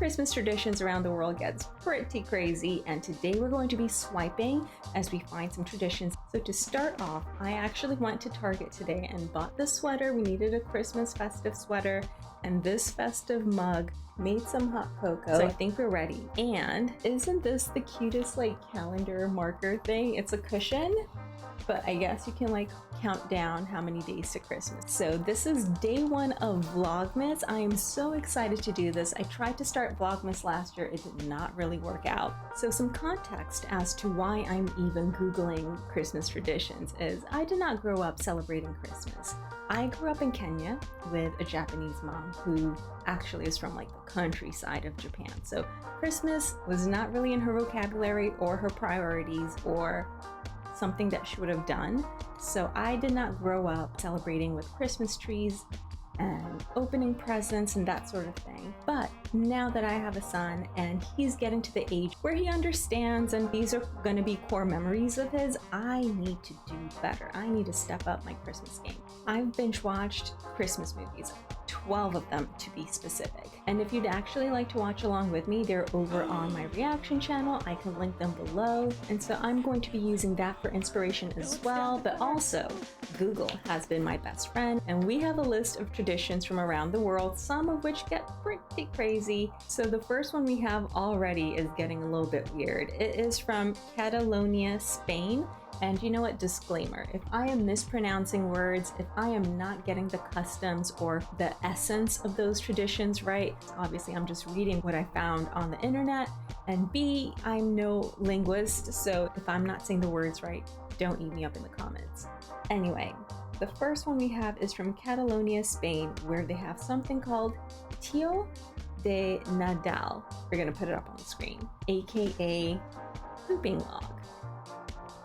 Christmas traditions around the world gets pretty crazy, and today we're going to be swiping as we find some traditions. So to start off, I actually went to Target today and bought this sweater. We needed a Christmas festive sweater and this festive mug, made some hot cocoa. So I think we're ready. And isn't this the cutest like calendar marker thing? It's a cushion, but I guess you can like count down how many days to Christmas. So this is day one of Vlogmas. I am so excited to do this. I tried to start Vlogmas last year. It did not really work out. So some context as to why I'm even Googling Christmas traditions is I did not grow up celebrating Christmas. I grew up in Kenya with a Japanese mom who actually is from like the countryside of Japan. So Christmas was not really in her vocabulary or her priorities or something that she would have done. So I did not grow up celebrating with Christmas trees and opening presents and that sort of thing. But now that I have a son and he's getting to the age where he understands and these are going to be core memories of his, I need to do better. I need to step up my Christmas game. I've binge watched Christmas movies, 12 of them to be specific. And if you'd actually like to watch along with me, they're over on my reaction channel. I can link them below. And so I'm going to be using that for inspiration as well. But also, Google has been my best friend. And we have a list of traditions from around the world, some of which get pretty crazy. So the first one we have already is getting a little bit weird. It is from Catalonia, Spain. And you know what? Disclaimer, if I am mispronouncing words, if I am not getting the customs or the essence of those traditions right, obviously I'm just reading what I found on the internet, and B, I'm no linguist, so if I'm not saying the words right, don't eat me up in the comments. Anyway, the first one we have is from Catalonia, Spain, where they have something called Tio de Nadal. We're gonna put it up on the screen, aka pooping log.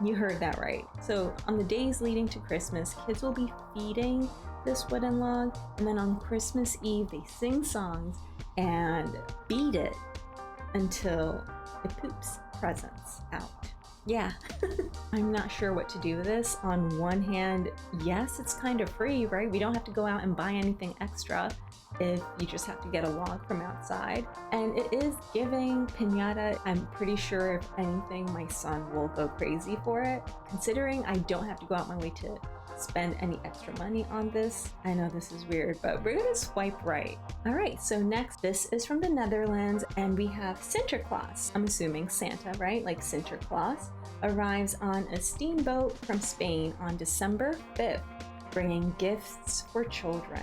You heard that right. So on the days leading to Christmas, kids will be feeding this wooden log, and then on Christmas Eve, they sing songs and beat it until it poops presents out. Yeah, I'm not sure what to do with this. On one hand, yes, it's kind of free, right? We don't have to go out and buy anything extra if you just have to get a log from outside. And it is giving piñata. I'm pretty sure if anything, my son will go crazy for it. Considering I don't have to go out my way to spend any extra money on this. I know this is weird, but we're gonna swipe right. All right, so next, this is from the Netherlands, and we have Sinterklaas. I'm assuming Santa, right? Like Sinterklaas arrives on a steamboat from Spain on December 5th, bringing gifts for children.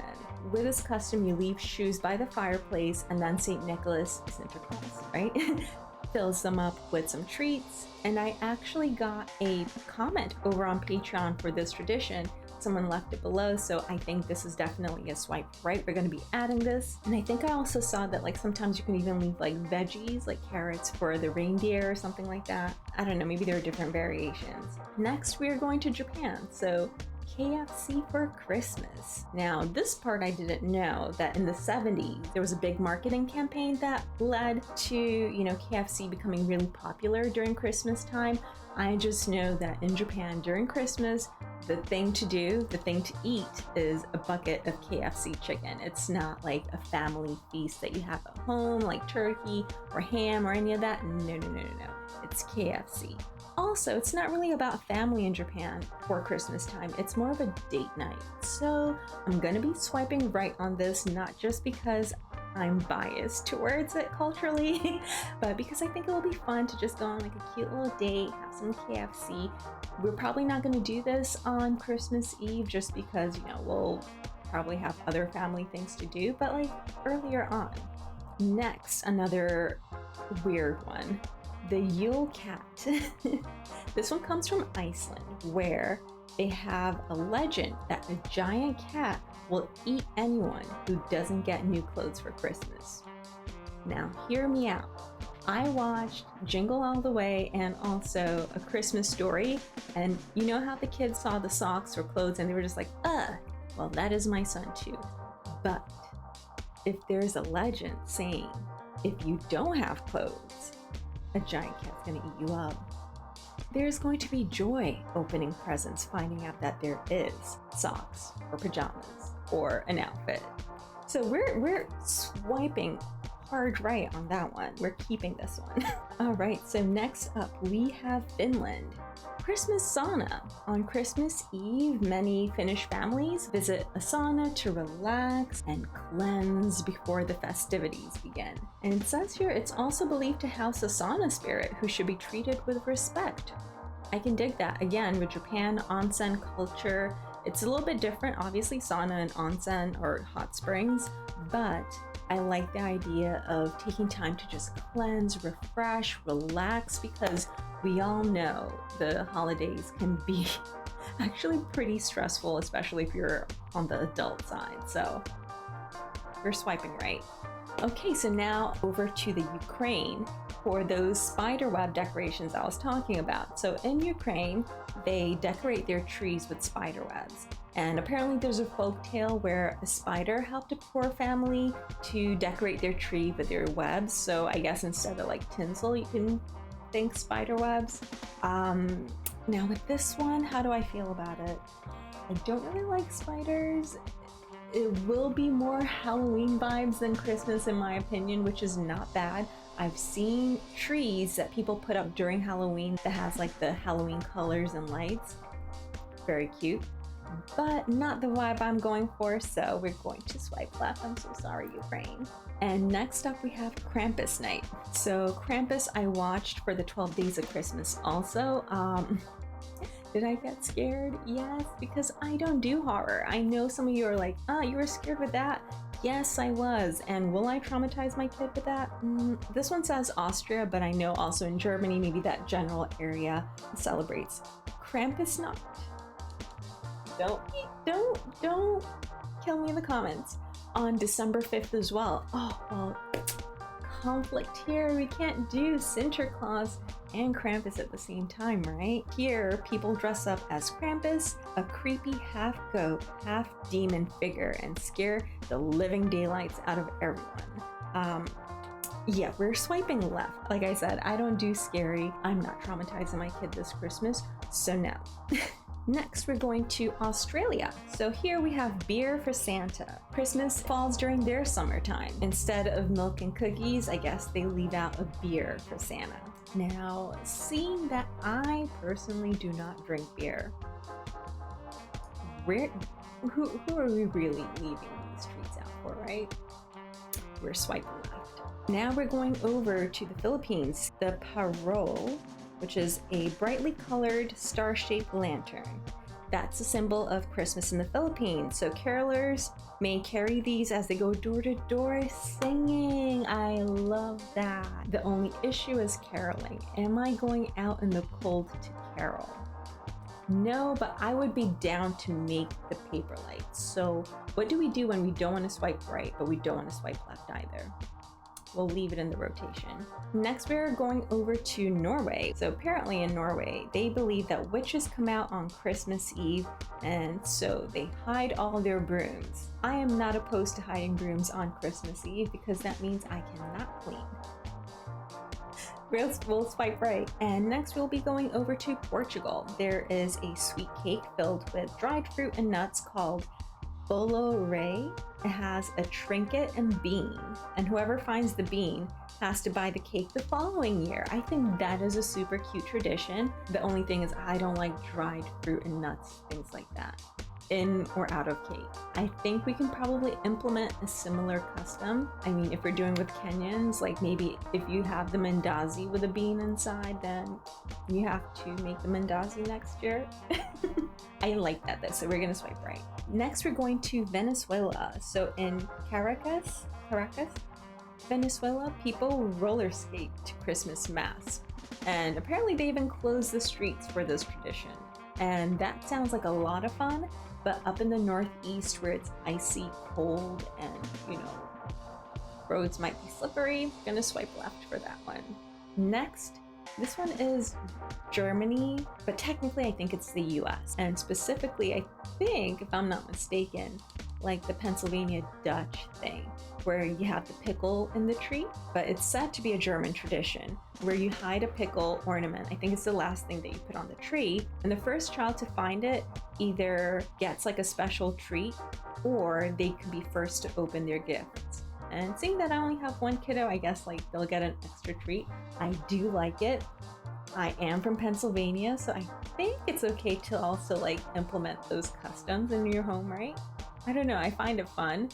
With this custom, you leave shoes by the fireplace, and then St. Nicholas, Sinterklaas, right? fills them up with some treats. And I actually got a comment over on Patreon for this tradition. Someone left it below, so I think this is definitely a swipe right. We're going to be adding this. And I think I also saw that like sometimes you can even leave like veggies, like carrots for the reindeer or something like that. I don't know, maybe there are different variations. Next, we are going to Japan. So KFC for Christmas. Now, this part I didn't know, that in the 70s, there was a big marketing campaign that led to, KFC becoming really popular during Christmas time. I just know that in Japan during Christmas, the thing to do, the thing to eat is a bucket of KFC chicken. It's not like a family feast that you have at home, like turkey or ham or any of that. No. It's KFC. Also, it's not really about family in Japan for Christmas time. It's more of a date night. So I'm gonna be swiping right on this, not just because I'm biased towards it culturally, but because I think it will be fun to just go on like a cute little date, have some KFC. We're probably not gonna do this on Christmas Eve just because, we'll probably have other family things to do, but like earlier on. Next, another weird one. The Yule Cat. This one comes from Iceland, where they have a legend that a giant cat will eat anyone who doesn't get new clothes for Christmas. Now, hear me out. I watched Jingle All the Way and also A Christmas Story, and you know how the kids saw the socks or clothes and they were just like, well, that is my son too. But if there's a legend saying if you don't have clothes, a giant cat's gonna eat you up, there's going to be joy opening presents, finding out that there is socks or pajamas or an outfit. So we're swiping hard right on that one. We're keeping this one. All right, so next up we have Finland. Christmas sauna. On Christmas Eve, many Finnish families visit a sauna to relax and cleanse before the festivities begin. And it says here it's also believed to house a sauna spirit who should be treated with respect. I can dig that. Again, with Japan onsen culture, it's a little bit different. Obviously, sauna and onsen or hot springs, but I like the idea of taking time to just cleanse, refresh, relax, because we all know the holidays can be actually pretty stressful, especially if you're on the adult side. So we're swiping right. Okay, so now over to the Ukraine for those spiderweb decorations I was talking about. So in Ukraine, they decorate their trees with spider webs. And apparently there's a folk tale where a spider helped a poor family to decorate their tree with their webs. So I guess instead of like tinsel, you can think spider webs. Now with this one, how do I feel about it? I don't really like spiders. It will be more Halloween vibes than Christmas in my opinion, which is not bad. I've seen trees that people put up during Halloween that has like the Halloween colors and lights. Very cute, but not the vibe I'm going for, so we're going to swipe left. I'm so sorry, Ukraine. And next up we have Krampus night. So Krampus I watched for the 12 Days of Christmas also. Did I get scared? Yes, because I don't do horror. I know some of you are like, you were scared with that. Yes, I was. And will I traumatize my kid with that? This one says Austria, but I know also in Germany, maybe that general area celebrates Krampusnacht. Don't kill me in the comments. On December 5th as well. Oh, well, conflict here. We can't do Sinterklaas and Krampus at the same time, right? Here, people dress up as Krampus, a creepy half goat, half demon figure, and scare the living daylights out of everyone. Yeah, we're swiping left. Like I said, I don't do scary. I'm not traumatizing my kid this Christmas, so no. Next, we're going to Australia. So here we have beer for Santa. Christmas falls during their summertime. Instead of milk and cookies, I guess they leave out a beer for Santa. Now, seeing that I personally do not drink beer, who are we really leaving these treats out for, right? We're swiping left. Now we're going over to the Philippines. The parol, which is a brightly colored star-shaped lantern. That's a symbol of Christmas in the Philippines. So carolers may carry these as they go door to door singing. I love that. The only issue is caroling. Am I going out in the cold to carol? No, but I would be down to make the paper lights. So what do we do when we don't want to swipe right, but we don't want to swipe left either? We'll leave it in the rotation. Next, we're going over to Norway. So apparently in Norway, they believe that witches come out on Christmas Eve, and so they hide all their brooms. I am not opposed to hiding brooms on Christmas Eve because that means I cannot clean. We'll swipe right. And next we'll be going over to Portugal. There is a sweet cake filled with dried fruit and nuts called bolo rei. It has a trinket and bean, and whoever finds the bean has to buy the cake the following year. I think that is a super cute tradition. The only thing is I don't like dried fruit and nuts, things like that, in or out of cake. I think we can probably implement a similar custom. I mean, if we're doing with Kenyans, like maybe if you have the mandazi with a bean inside, then you have to make the mandazi next year. I like that, so we're gonna swipe right. Next, we're going to Venezuela. So in Caracas, Venezuela, people roller skate to Christmas Mass. And apparently they even closed the streets for this tradition. And that sounds like a lot of fun, but up in the northeast where it's icy cold and, roads might be slippery, gonna swipe left for that one. Next, this one is Germany, but technically I think it's the US. And specifically, I think, if I'm not mistaken, like the Pennsylvania Dutch thing, where you have the pickle in the tree, but it's said to be a German tradition where you hide a pickle ornament. I think it's the last thing that you put on the tree, and the first child to find it either gets like a special treat or they could be first to open their gifts. And seeing that I only have one kiddo, I guess like they'll get an extra treat. I do like it. I am from Pennsylvania, so I think it's okay to also like implement those customs in your home, right? I don't know, I find it fun.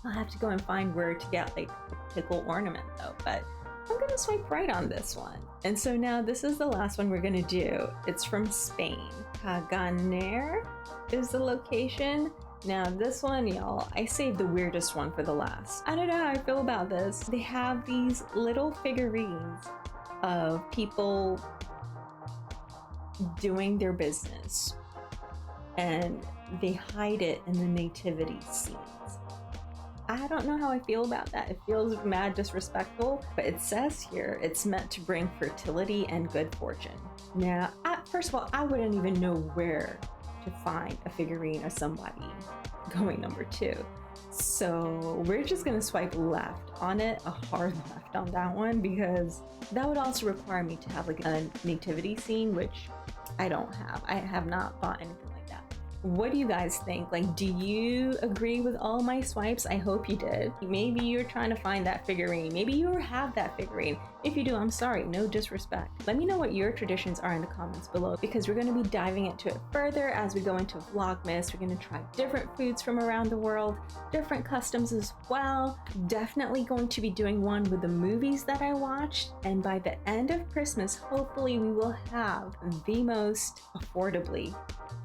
I'll have to go and find where to get like a pickle ornament though, but I'm gonna swipe right on this one. And so now this is the last one we're gonna do. It's from Spain. Caganer is the location. Now this one, y'all, I saved the weirdest one for the last. I don't know how I feel about this. They have these little figurines of people doing their business and they hide it in the nativity scenes. I don't know how I feel about that. It feels mad disrespectful, but it says here it's meant to bring fertility and good fortune. Now, first of all, I wouldn't even know where to find a figurine of somebody going number 2. So we're just gonna swipe left on it, a hard left on that one, because that would also require me to have like a nativity scene, which I don't have. I have not bought anything like that. What do you guys think? Like, do you agree with all my swipes? I hope you did. Maybe you're trying to find that figurine. Maybe you have that figurine. If you do, I'm sorry, no disrespect. Let me know what your traditions are in the comments below, because we're gonna be diving into it further as we go into Vlogmas. We're gonna try different foods from around the world, different customs as well. Definitely going to be doing one with the movies that I watched. And by the end of Christmas, hopefully we will have the most affordably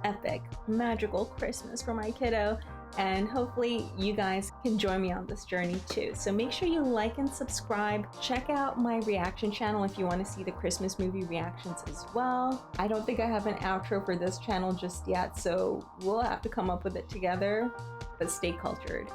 epic, magical Christmas for my kiddo. And hopefully you guys can join me on this journey too. So make sure you like and subscribe. Check out my reaction channel if you want to see the Christmas movie reactions as well. I don't think I have an outro for this channel just yet, so we'll have to come up with it together, but stay cultured.